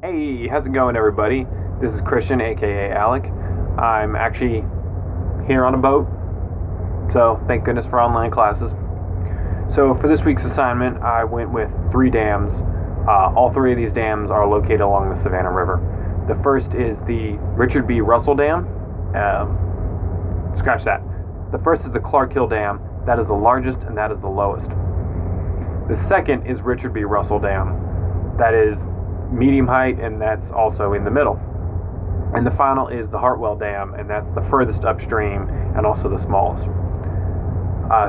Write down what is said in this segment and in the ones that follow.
Hey, how's it going, everybody? This is Christian, aka Alec. I'm actually here on a boat, so thank goodness for online classes. So for this week's assignment, I went with 3 dams. All 3 of these dams are located along the Savannah River. The first is the Richard B. Russell Dam. Scratch that. The first is the Clark Hill Dam. That is the largest and that is the lowest. The second is Richard B. Russell Dam. That is medium height, and that's also in the middle. And the final is the Hartwell Dam, and that's the furthest upstream and also the smallest.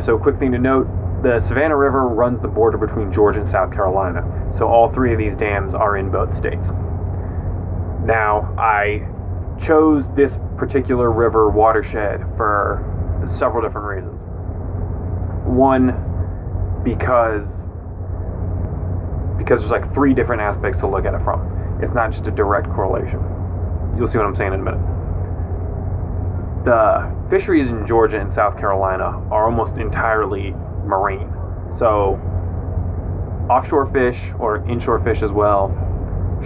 So quick thing to note, the Savannah River runs the border between Georgia and South Carolina. So all 3 of these dams are in both states. Now, I chose this particular river watershed for several different reasons. One, because there's like 3 different aspects to look at it from. It's not just a direct correlation. You'll see what I'm saying in a minute. The fisheries in Georgia and South Carolina are almost entirely marine. So offshore fish, or inshore fish as well,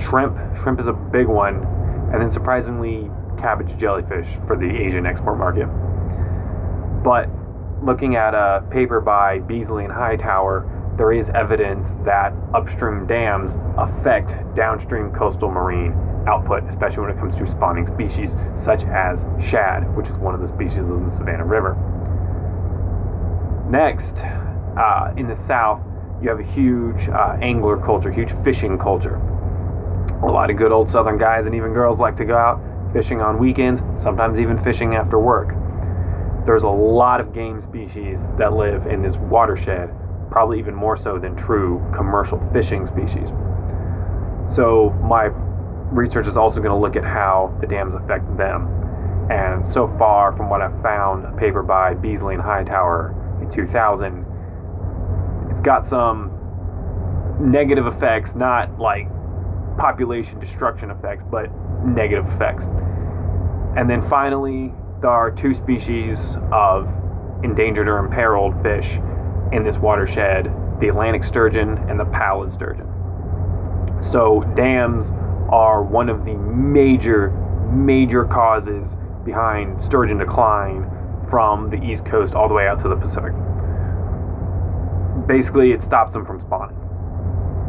shrimp is a big one, and then surprisingly cabbage jellyfish for the Asian export market. But looking at a paper by Beasley and Hightower, there is evidence that upstream dams affect downstream coastal marine output, especially when it comes to spawning species such as shad, which is one of the species of the Savannah River. Next, in the south, you have a huge angler culture, huge fishing culture. A lot of good old southern guys and even girls like to go out fishing on weekends, sometimes even fishing after work. There's a lot of game species that live in this watershed, probably even more so than true commercial fishing species. So my research is also going to look at how the dams affect them. And so far, from what I've found, a paper by Beasley and Hightower in 2000, it's got some negative effects, not like population destruction effects, but negative effects. And then finally, there are 2 species of endangered or imperiled fish in this watershed, the Atlantic sturgeon and the pallid sturgeon. So dams are one of the major causes behind sturgeon decline from the East Coast all the way out to the Pacific. Basically, it stops them from spawning.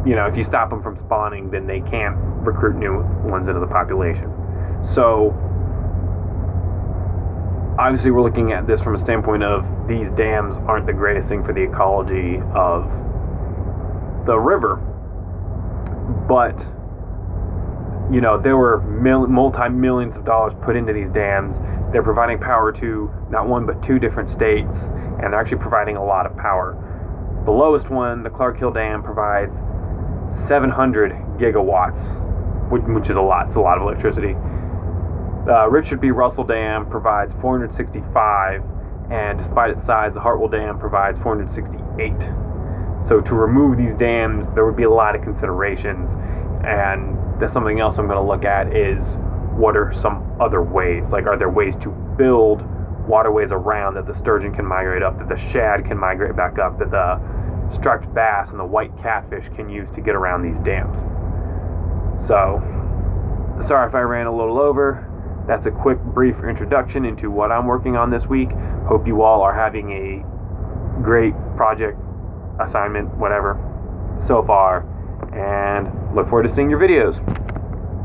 You know, if you stop them from spawning, then they can't recruit new ones into the population. So obviously, we're looking at this from a standpoint of these dams aren't the greatest thing for the ecology of the river. But, you know, there were multi-millions of dollars put into these dams. They're providing power to not 1 but 2 different states, and they're actually providing a lot of power. The lowest one, the Clark Hill Dam, provides 700 gigawatts, which is a lot. It's a lot of electricity. Richard B. Russell Dam provides 465, and despite its size, the Hartwell Dam provides 468. So to remove these dams, there would be a lot of considerations, and that's something else I'm going to look at is what are some other ways? Like, are there ways to build waterways around that the sturgeon can migrate up, that the shad can migrate back up, that the striped bass and the white catfish can use to get around these dams? So, sorry if I ran a little over. That's a quick, brief introduction into what I'm working on this week. Hope you all are having a great project, assignment, whatever, so far, and look forward to seeing your videos.